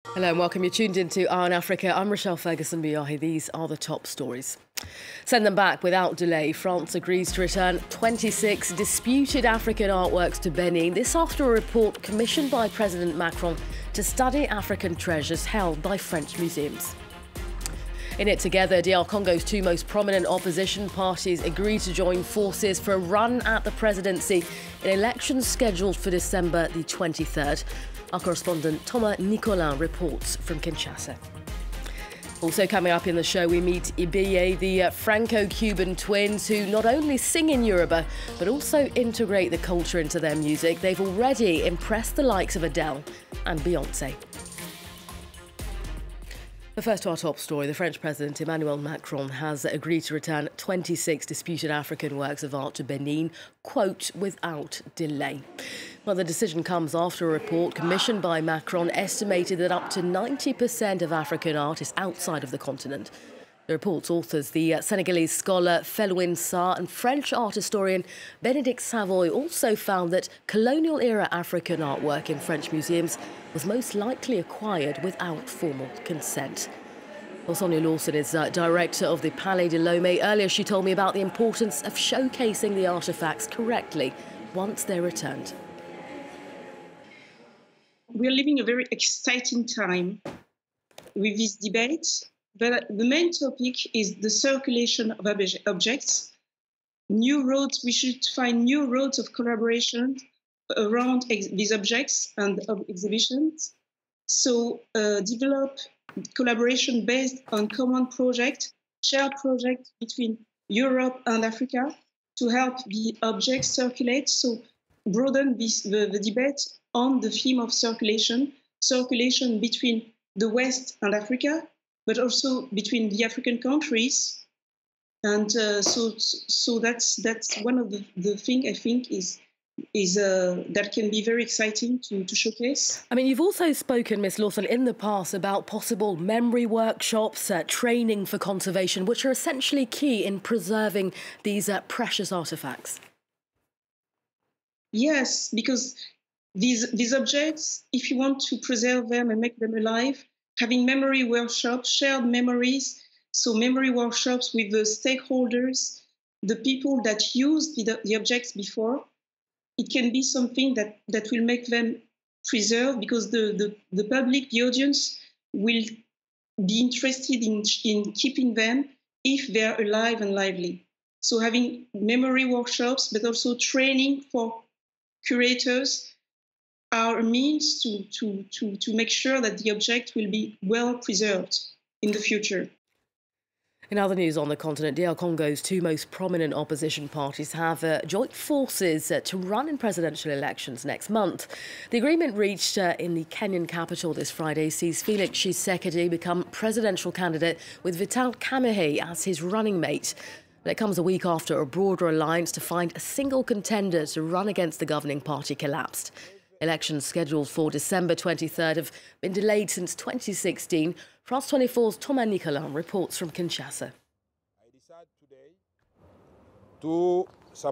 Hello and welcome. You're tuned into Eye on Africa. I'm Rochelle Ferguson, Bouyahi. These are the top stories. Send them back without delay. France agrees to return 26 disputed African artworks to Benin. This after a report commissioned by President Macron to study African treasures held by French museums. In it together, DR Congo's two most prominent opposition parties agreed to join forces for a run at the presidency in elections scheduled for December the 23rd. Our correspondent Thomas Nicolin reports from Kinshasa. Also coming up in the show, we meet Bouyahi, the Franco-Cuban twins who not only sing in Youruba, but also integrate the culture into their music. They've already impressed the likes of Adele and Beyoncé. But first to our top story, the French President Emmanuel Macron has agreed to return 26 disputed African works of art to Benin, quote, without delay. Well, the decision comes after a report commissioned by Macron estimated that up to 90% of African art is outside of the continent. The report's authors, the Senegalese scholar Felwine Sarr and French art historian Bénédicte Savoy, also found that colonial-era African artwork in French museums was most likely acquired without formal consent. Well, Sonia Lawson is director of the Palais de Lomé. Earlier, she told me about the importance of showcasing the artefacts correctly once they're returned. We are living a very exciting time with this debate, but the main topic is the circulation of objects. New roads, we should find new roads of collaboration around these objects and exhibitions. So develop collaboration based on common project, shared project between Europe and Africa to help the objects circulate. So broaden the debate on the theme of circulation between the West and Africa, but also between the African countries. And so that's one of the things I think is that can be very exciting to showcase. I mean, you've also spoken, Ms. Lawson, in the past about possible memory workshops, training for conservation, which are essentially key in preserving these precious artefacts. Yes, because these objects, if you want to preserve them and make them alive, having memory workshops, shared memories, so memory workshops with the stakeholders, the people that used the objects before, it can be something that will make them preserve, because the public, the audience, will be interested in keeping them if they're alive and lively. So having memory workshops, but also training for curators are a means to make sure that the object will be well preserved in the future. In other news on the continent, DR Congo's two most prominent opposition parties have joined forces to run in presidential elections next month. The agreement reached in the Kenyan capital this Friday sees Felix Tshisekedi become presidential candidate with Vital Kamerhe as his running mate. It comes a week after a broader alliance to find a single contender to run against the governing party collapsed. Elections scheduled for December 23rd have been delayed since 2016. France 24's Thomas Nicolin reports from Kinshasa.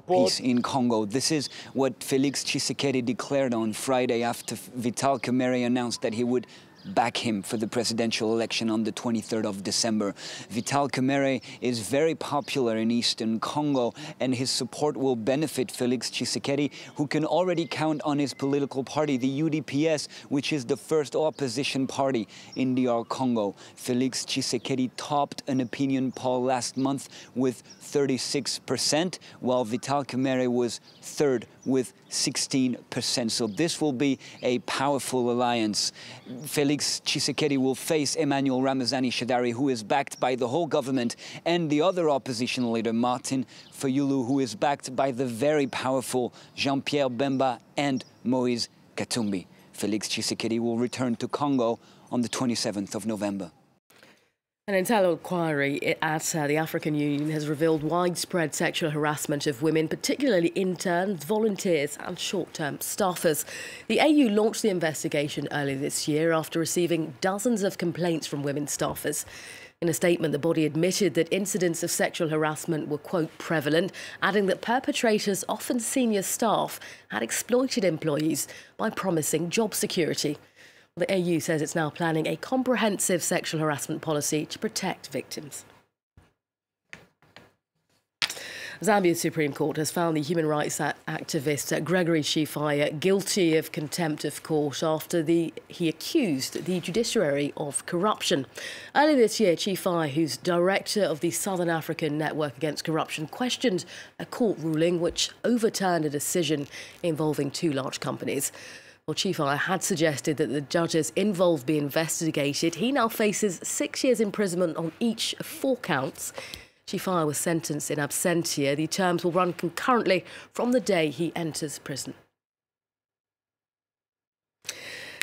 Peace in Congo. This is what Felix Tshisekedi declared on Friday after Vital Kamerhe announced that he would back him for the presidential election on the 23rd of December. Vital Kamerhe is very popular in eastern Congo, and his support will benefit Felix Tshisekedi, who can already count on his political party, the UDPS, which is the first opposition party in DR Congo. Felix Tshisekedi topped an opinion poll last month with 36%, while Vital Kamerhe was third with 16%. So this will be a powerful alliance. Felix Tshisekedi will face Emmanuel Ramazani Shadary, who is backed by the whole government, and the other opposition leader, Martin Fayulu, who is backed by the very powerful Jean-Pierre Bemba and Moise Katumbi. Felix Tshisekedi will return to Congo on the 27th of November. An internal inquiry at the African Union has revealed widespread sexual harassment of women, particularly interns, volunteers and short-term staffers. The AU launched the investigation earlier this year after receiving dozens of complaints from women staffers. In a statement, the body admitted that incidents of sexual harassment were, quote, prevalent, adding that perpetrators, often senior staff, had exploited employees by promising job security. The AU says it's now planning a comprehensive sexual harassment policy to protect victims. Zambia's Supreme Court has found the human rights activist Gregory Chifaye guilty of contempt of court after he accused the judiciary of corruption. Earlier this year, Chifaye, who's director of the Southern African Network Against Corruption, questioned a court ruling which overturned a decision involving two large companies. Well, Chifaye had suggested that the judges involved be investigated. He now faces 6 years imprisonment on each of 4 counts. Chifaye was sentenced in absentia. The terms will run concurrently from the day he enters prison.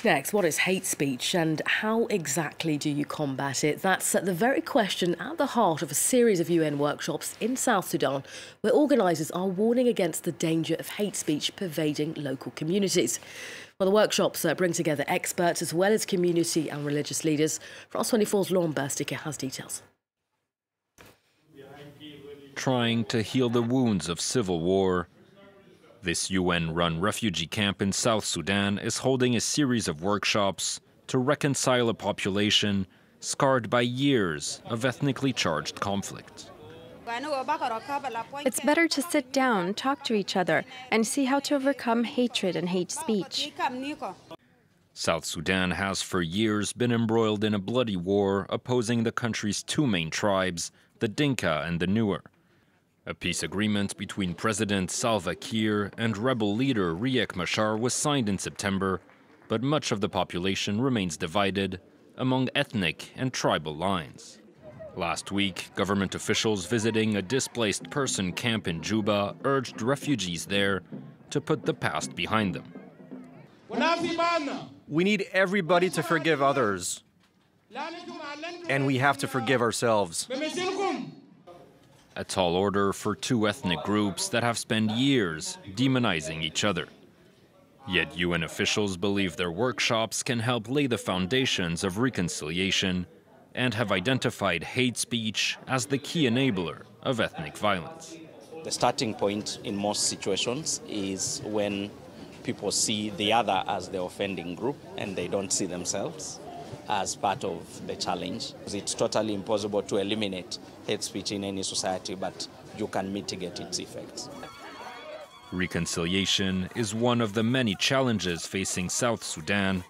Next, what is hate speech and how exactly do you combat it? That's the very question at the heart of a series of UN workshops in South Sudan, where organisers are warning against the danger of hate speech pervading local communities. Well, the workshops bring together experts as well as community and religious leaders. France 24's Laurent Bersticker has details. Trying to heal the wounds of civil war, this UN-run refugee camp in South Sudan is holding a series of workshops to reconcile a population scarred by years of ethnically charged conflict. It's better to sit down, talk to each other, and see how to overcome hatred and hate speech. South Sudan has for years been embroiled in a bloody war opposing the country's 2 main tribes, the Dinka and the Nuer. A peace agreement between President Salva Kiir and rebel leader Riek Machar was signed in September, but much of the population remains divided among ethnic and tribal lines. Last week, government officials visiting a displaced person camp in Juba urged refugees there to put the past behind them. We need everybody to forgive others, and we have to forgive ourselves. A tall order for 2 ethnic groups that have spent years demonizing each other. Yet UN officials believe their workshops can help lay the foundations of reconciliation and have identified hate speech as the key enabler of ethnic violence. The starting point in most situations is when people see the other as the offending group and they don't see themselves as part of the challenge. It's totally impossible to eliminate hate speech in any society, but you can mitigate its effects. Reconciliation is one of the many challenges facing South Sudan,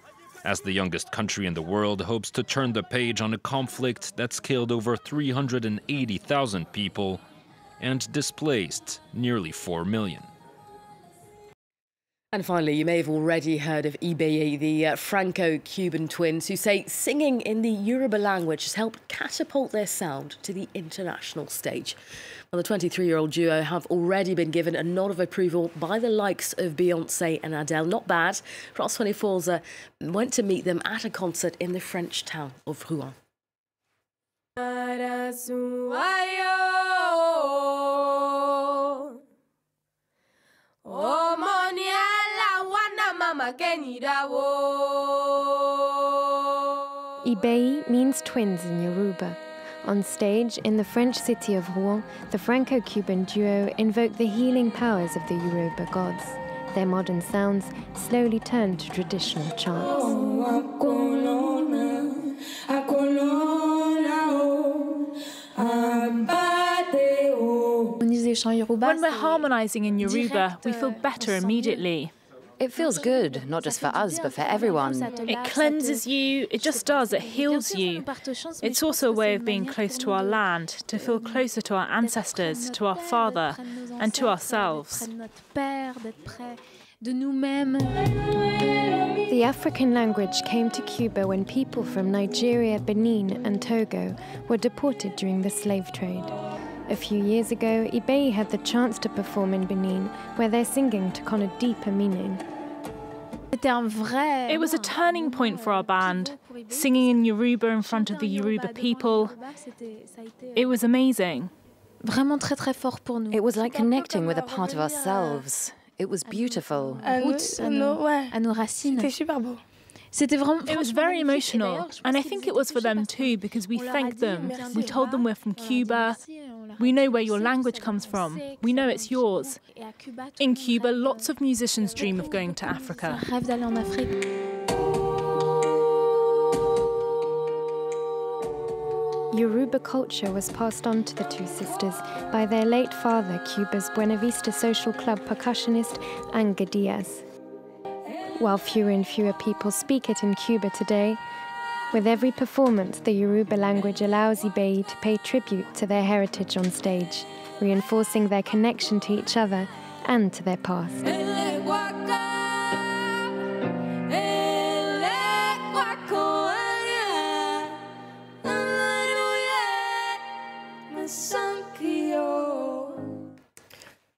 as the youngest country in the world hopes to turn the page on a conflict that's killed over 380,000 people and displaced nearly 4 million. And finally, you may have already heard of Bouyahi, the Franco-Cuban twins, who say singing in the Youruba language has helped catapult their sound to the international stage. Well, the 23-year-old duo have already been given a nod of approval by the likes of Beyoncé and Adele. Not bad. France 24's went to meet them at a concert in the French town of Rouen. Bouyahi means twins in Yoruba. On stage in the French city of Rouen, the Franco-Cuban duo invoked the healing powers of the Yoruba gods. Their modern sounds slowly turned to traditional chants. When we're harmonizing in Yoruba, we feel better immediately. It feels good, not just for us, but for everyone. It cleanses you, it just does, it heals you. It's also a way of being close to our land, to feel closer to our ancestors, to our father, and to ourselves. The African language came to Cuba when people from Nigeria, Benin, and Togo were deported during the slave trade. A few years ago, Bouyahi had the chance to perform in Benin, where their singing took on a deeper meaning. It was a turning point for our band, singing in Yoruba in front of the Yoruba people. It was amazing. It was like connecting with a part of ourselves. It was beautiful. It was very emotional, and I think it was for them too, because we thanked them. We told them we're from Cuba. We know where your language comes from. We know it's yours. In Cuba, lots of musicians dream of going to Africa. Yoruba culture was passed on to the two sisters by their late father, Cuba's Buena Vista Social Club percussionist Anga Diaz. While fewer and fewer people speak it in Cuba today, with every performance, the Yoruba language allows Ibeyi to pay tribute to their heritage on stage, reinforcing their connection to each other and to their past.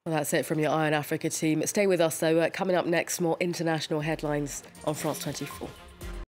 Well, that's it from your Eye on Africa team. Stay with us, though. Coming up next, more international headlines on France 24.